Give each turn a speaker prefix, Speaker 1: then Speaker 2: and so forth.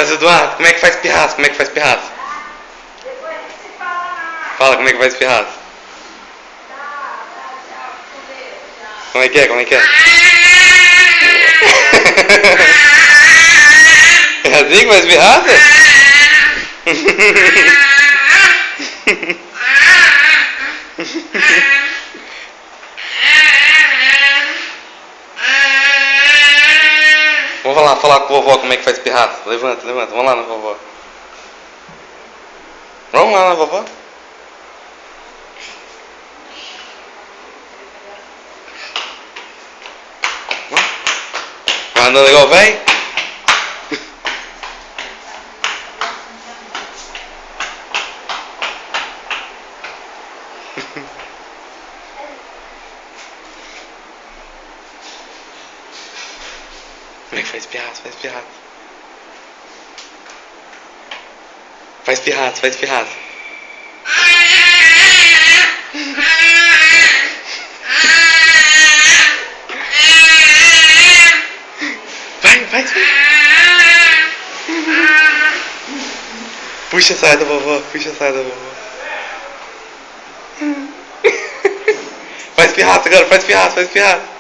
Speaker 1: Carlos Eduardo, como é que faz pirraça? Como é que faz pirraça? Fala como é que faz pirraça. Como é que é? Como é que é? É assim que faz pirraça? Vamos lá falar com a vovó como é que faz pirraça. Levanta, levanta, vamos lá na vovó. Vamos lá na vovó. Vai andando igual velho? Como é que faz pirraça? Faz pirraça. Faz pirraça, faz pirraça. Vai, vai. Puxa a saia da vovó, puxa a saia da vovó. Faz pirraça agora, faz pirraça, faz pirraça.